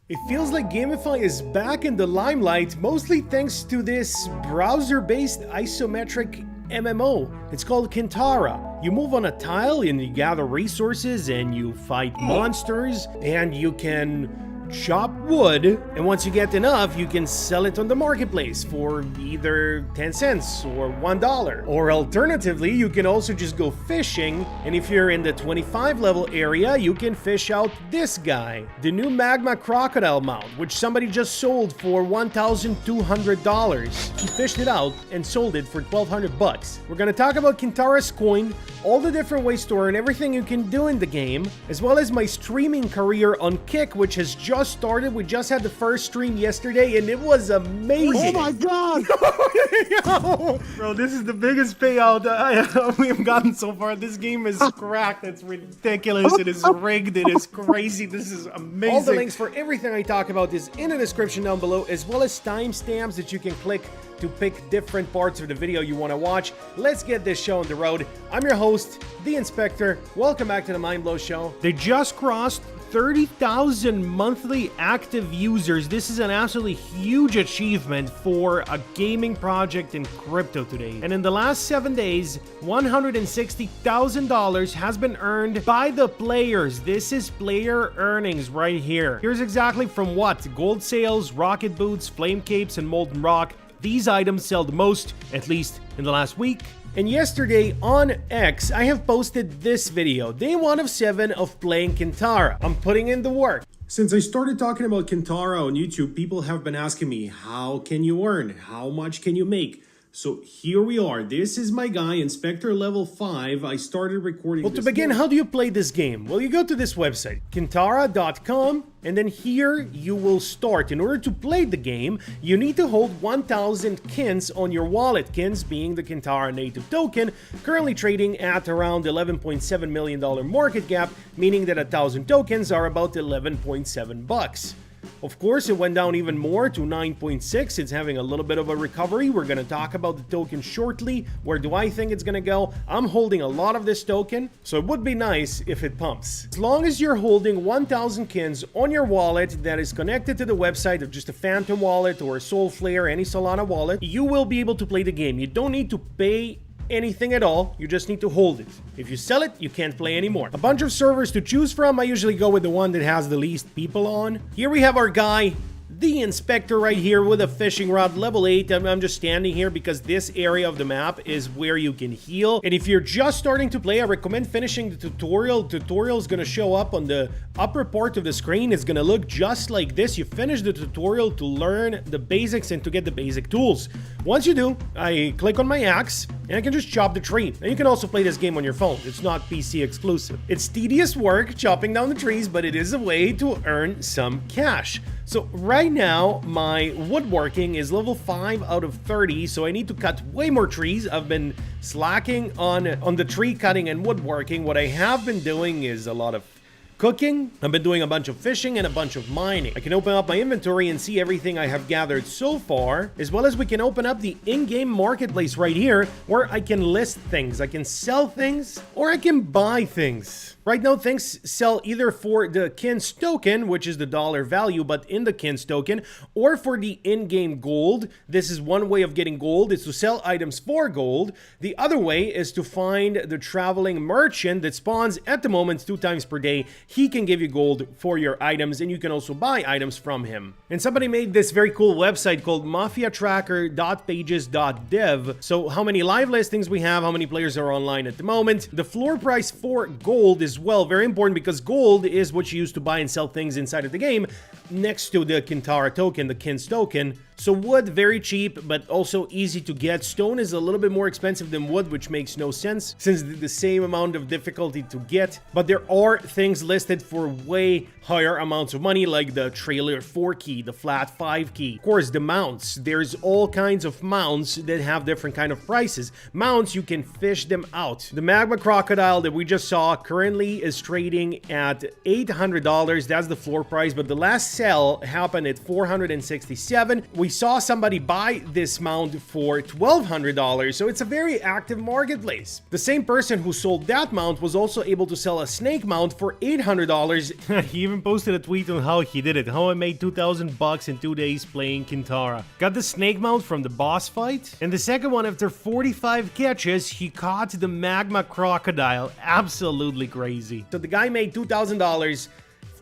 It feels like Gamify is back in the limelight, mostly thanks to this browser-based isometric MMO. It's called Kintara. You move on a tile and you gather resources and you fight monsters and you can chop wood, and once you get enough, you can sell it on the marketplace for either 10 cents or $1. Or alternatively, you can also just go fishing, and if you're in the 25 level area, you can fish out this guy, the new magma crocodile mount, which somebody just sold for $1,200. He fished it out and sold it for 1,200 bucks. We're gonna talk about Kintara's coin, all the different ways to earn, everything you can do in the game, as well as my streaming career on Kick, which has just started. We just had the first stream yesterday and it was amazing. Oh my god! Bro, this is the biggest payout we have gotten so far. This game is cracked. It's ridiculous. It is rigged. It is crazy. This is amazing. All the links for everything I talk about is in the description down below, as well as timestamps that you can click to pick different parts of the video you want to watch. Let's get this show on the road. I'm your host, The Inspector. Welcome back to the Mindblow Show. They just crossed 30,000 monthly active users. This is an absolutely huge achievement for a gaming project in crypto today. And in the last 7 days, $160,000 has been earned by the players. This is player earnings right here. Here's exactly from what: gold sales, rocket boots, flame capes, and molten rock. These items sell the most, at least in the last week. And yesterday on X, I have posted this video, day 1 of 7 of playing Kintara. I'm putting in the work. Since I started talking about Kintara on YouTube, people have been asking me, how can you earn? How much can you make? So here we are. This is my guy, Inspector level 5. I started recording. Well, to begin, how do you play this game? Well, you go to this website, Kintara.com, and then here you will start. In order to play the game, you need to hold 1,000 Kins on your wallet. Kins being the Kintara native token, currently trading at around $11.7 million market cap, meaning that 1,000 tokens are about 11.7 bucks. Of course, it went down even more to 9.6. It's having a little bit of a recovery. We're going to talk about the token shortly. Where do I think it's going to go? I'm holding a lot of this token, so it would be nice if it pumps. As long as you're holding 1,000 Kins on your wallet that is connected to the website of just a Phantom wallet or a Soulflare, any Solana wallet, you will be able to play the game. You don't need to pay anything at all, you just need to hold it. If you sell it, you can't play anymore. A bunch of servers to choose from. I usually go with the one that has the least people on. Here we have our guy, the Inspector, right here with a fishing rod, level 8. I'm just standing here because this area of the map is where you can heal. And if you're just starting to play, I recommend finishing the tutorial. Tutorial is going to show up on the upper part of the screen. It's going to look just like this. You finish the tutorial to learn the basics and to get the basic tools. Once you do, I click on my axe and I can just chop the tree. And you can also play this game on your phone. It's not PC exclusive. It's tedious work chopping down the trees, but it is a way to earn some cash. So right now, my woodworking is level 5 out of 30, so I need to cut way more trees. I've been slacking on the tree cutting and woodworking. What I have been doing is a lot of cooking. I've been doing a bunch of fishing and a bunch of mining. I can open up my inventory and see everything I have gathered so far, as well as we can open up the in-game marketplace right here, where I can list things. I can sell things, or I can buy things. Right now, things sell either for the Kins token, which is the dollar value, but in the Kins token, or for the in-game gold. This is one way of getting gold, is to sell items for gold. The other way is to find the traveling merchant that spawns at the moment 2 times per day. He can give you gold for your items, and you can also buy items from him. And somebody made this very cool website called Mafia Tracker.pages.dev. So how many live listings we have, how many players are online at the moment. The floor price for gold is well, very important, because gold is what you use to buy and sell things inside of the game next to the Kintara token, the Kins token. So wood, very cheap, but also easy to get. Stone is a little bit more expensive than wood, which makes no sense since the same amount of difficulty to get. But there are things listed for way higher amounts of money, like the trailer 4 key, the flat 5 key. Of course, the mounts. There's all kinds of mounts that have different kind of prices. Mounts, you can fish them out. The magma crocodile that we just saw currently is trading at $800. That's the floor price, but the last sell happened at $467. We saw somebody buy this mount for $1,200, so it's a very active marketplace. The same person who sold that mount was also able to sell a snake mount for $800. He even posted a tweet on how he did it, how I made 2,000 bucks in 2 days playing Kintara. Got the snake mount from the boss fight, and the second one, after 45 catches, he caught the magma crocodile. Absolutely crazy. So the guy made $2,000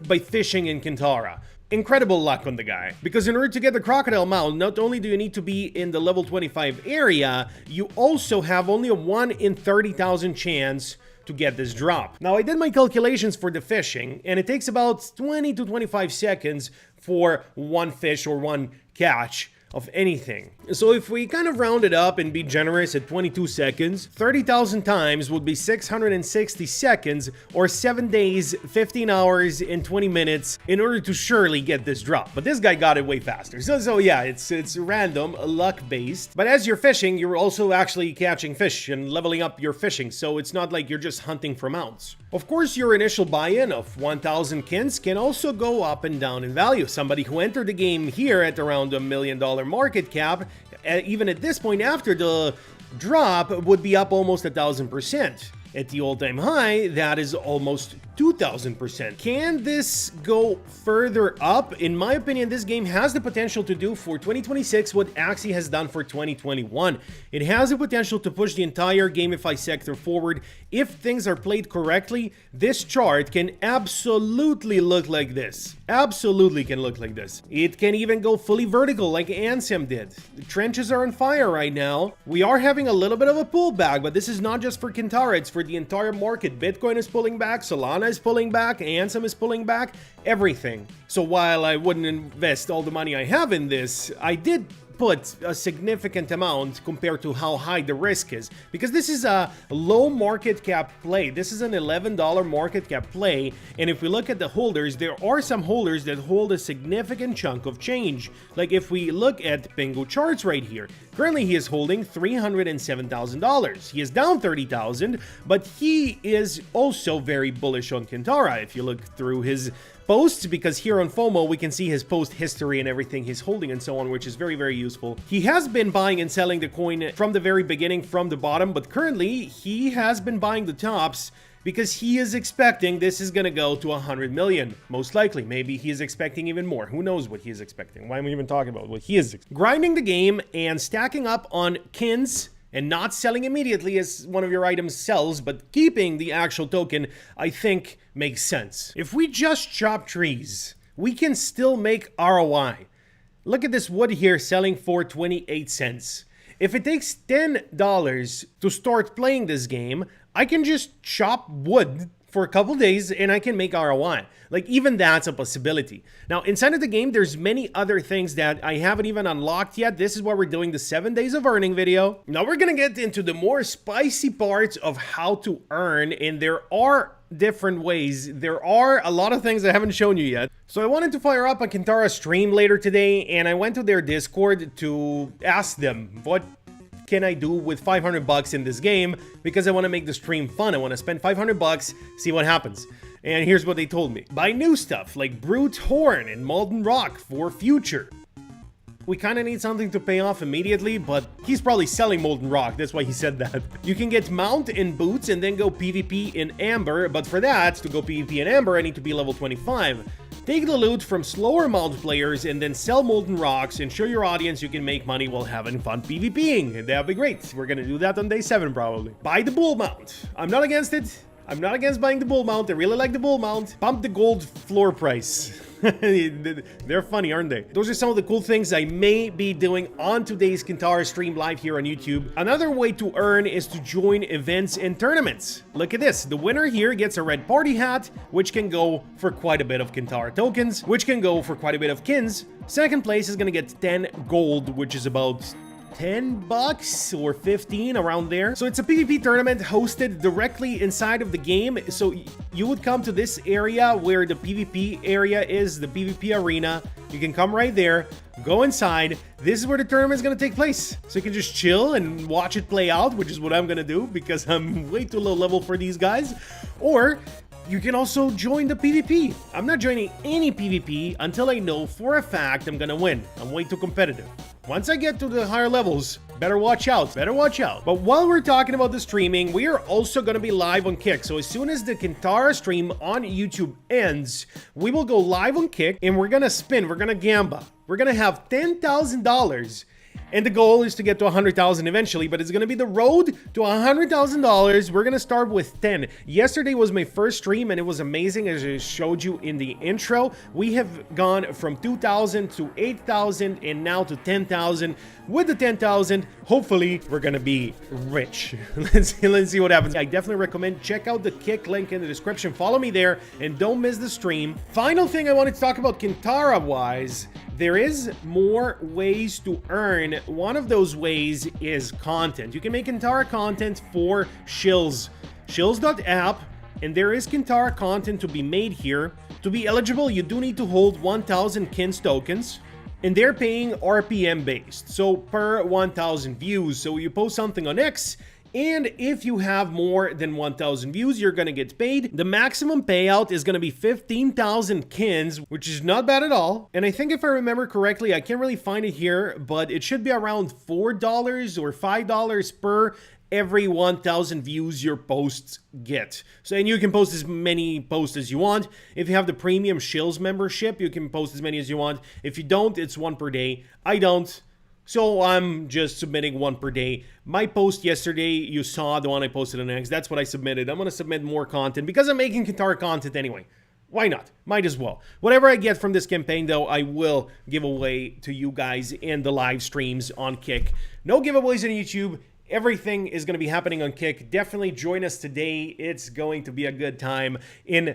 by fishing in Kintara. Incredible luck on the guy, because in order to get the crocodile mount, not only do you need to be in the level 25 area, you also have only a 1 in 30,000 chance to get this drop. Now, I did my calculations for the fishing, and it takes about 20 to 25 seconds for one fish or one catch of anything. So if we kind of round it up and be generous at 22 seconds, 30,000 times would be 660 seconds, or 7 days, 15 hours, and 20 minutes in order to surely get this drop. But this guy got it way faster. So yeah, it's random, luck-based. But as you're fishing, you're also actually catching fish and leveling up your fishing, so it's not like you're just hunting for mounts. Of course, your initial buy-in of 1,000 kins can also go up and down in value. Somebody who entered the game here at around $1 million market cap, even at this point after the drop, would be up almost 1,000%. At the all-time high, that is almost 2,000%. Can this go further up? In my opinion, this game has the potential to do for 2026 what Axie has done for 2021. It has the potential to push the entire gamify sector forward. If things are played correctly, this chart can absolutely look like this. Absolutely can look like this. It can even go fully vertical like Ansem did. The trenches are on fire right now. We are having a little bit of a pullback, but this is not just for Kintara, it's for the entire market. Bitcoin is pulling back, Solana is pulling back, Ansem is pulling back, everything. So while I wouldn't invest all the money I have in this, I did put a significant amount compared to how high the risk is, because this is a low market cap play. This is an $11 market cap play, and if we look at the holders, there are some holders that hold a significant chunk of change. Like if we look at Pingu charts right here, currently he is holding $307,000. He is down 30,000, but he is also very bullish on Kintara if you look through his posts, because here on FOMO we can see his post history and everything he's holding and so on, which is very, very useful. He has been buying and selling the coin from the very beginning, from the bottom, but currently he has been buying the tops because he is expecting this is gonna go to 100 million. Most likely. Maybe he is expecting even more. Who knows what he is expecting? Why am I even talking about what he is expecting? Grinding the game and stacking up on kins and not selling immediately as one of your items sells, but keeping the actual token, I think makes sense. If we just chop trees, we can still make ROI. Look at this wood here selling for 28 cents. If it takes $10 to start playing this game, I can just chop wood for a couple days and I can make ROI. Like, even that's a possibility. Now, inside of the game, there's many other things that I haven't even unlocked yet. This is why we're doing the 7 days of earning video. Now, we're gonna get into the more spicy parts of how to earn, and there are different ways. There are a lot of things I haven't shown you yet. So I wanted to fire up a Kintara stream later today, and I went to their Discord to ask them what can I do with 500 bucks in this game, because I want to make the stream fun. I want to spend 500 bucks, see what happens. And here's what they told me. Buy new stuff like Brute Horn and Molten Rock for future. We kind of need something to pay off immediately, but he's probably selling Molten Rock, that's why he said that. You can get Mount in Boots and then go PvP in Amber, but for that, to go PvP in Amber, I need to be level 25. Take the loot from slower mount players and then sell Molten Rocks and show your audience you can make money while having fun PvPing. That'd be great. We're gonna do that on day 7 probably. Buy the Bull Mount. I'm not against it. I'm not against buying the Bull Mount. I really like the Bull Mount. Pump the gold floor price. They're funny, aren't they? Those are some of the cool things I may be doing on today's Kintara stream live here on YouTube. Another way to earn is to join events and tournaments. Look at this. The winner here gets a red party hat, which can go for quite a bit of Kintara tokens, which can go for quite a bit of kins. Second place is gonna get 10 gold, which is about 10 bucks or 15, around there. So it's a PvP tournament hosted directly inside of the game. So you would come to this area where the PvP area is, the PvP arena. You can come right there, go inside. This is where the tournament is going to take place. So you can just chill and watch it play out, which is what I'm going to do because I'm way too low level for these guys. Or You can also join the PvP. I'm not joining any PvP until I know for a fact I'm gonna win. I'm way too competitive. Once I get to the higher levels, better watch out, better watch out. But while we're talking about the streaming, we are also gonna be live on Kick. So as soon as the Kintara stream on YouTube ends, we will go live on Kick and we're gonna spin, we're gonna gamba. We're gonna have $10,000. And the goal is to get to 100,000 eventually, but it's gonna be the road to $100,000. We're gonna start with 10. Yesterday was my first stream and it was amazing, as I showed you in the intro. We have gone from 2,000 to 8,000 and now to 10,000. With the 10,000, hopefully we're gonna be rich. Let's see what happens. I definitely recommend check out the Kick link in the description. Follow me there and don't miss the stream. Final thing I wanted to talk about Kintara wise, there is more ways to earn. One of those ways is content. You can make Kintara content for Shills. Shills.app, and there is Kintara content to be made here. To be eligible, you do need to hold 1,000 Kins tokens, and they're paying RPM based, so per 1,000 views. So you post something on X, and if you have more than 1,000 views, you're gonna get paid. The maximum payout is gonna be 15,000 Kins, which is not bad at all. And I think if I remember correctly, I can't really find it here, but it should be around $4 or $5 per every 1,000 views your posts get. So, and you can post as many posts as you want. If you have the premium Shills membership, you can post as many as you want. If you don't, it's one per day. I don't. So I'm just submitting one per day. My post yesterday, you saw the one I posted on X. That's what I submitted. I'm going to submit more content because I'm making Kintara content anyway. Why not? Might as well. Whatever I get from this campaign, though, I will give away to you guys in the live streams on Kick. No giveaways on YouTube. Everything is going to be happening on Kick. Definitely join us today. It's going to be a good time. In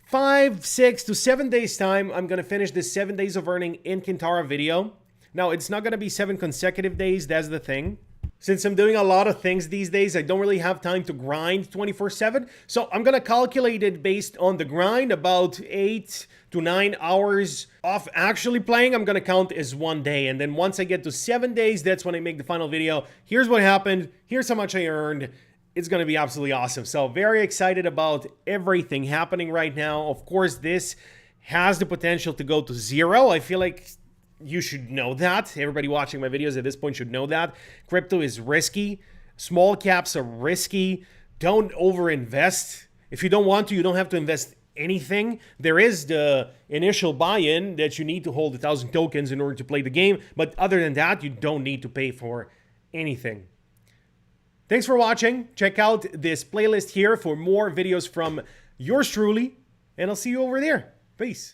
5, 6 to 7 days time, I'm going to finish this 7 days of earning in Kintara video. Now, it's not going to be 7 consecutive days, that's the thing. Since I'm doing a lot of things these days, I don't really have time to grind 24/7. So I'm going to calculate it based on the grind, about 8 to 9 hours of actually playing. I'm going to count as 1 day. And then once I get to 7 days, that's when I make the final video. Here's what happened. Here's how much I earned. It's going to be absolutely awesome. So very excited about everything happening right now. Of course, this has the potential to go to 0. I feel like you should know that. Everybody watching my videos at this point should know that. Crypto is risky. Small caps are risky. Don't overinvest. If you don't want to, you don't have to invest anything. There is the initial buy-in that you need to hold 1,000 tokens in order to play the game. But other than that, you don't need to pay for anything. Thanks for watching. Check out this playlist here for more videos from yours truly. And I'll see you over there. Peace.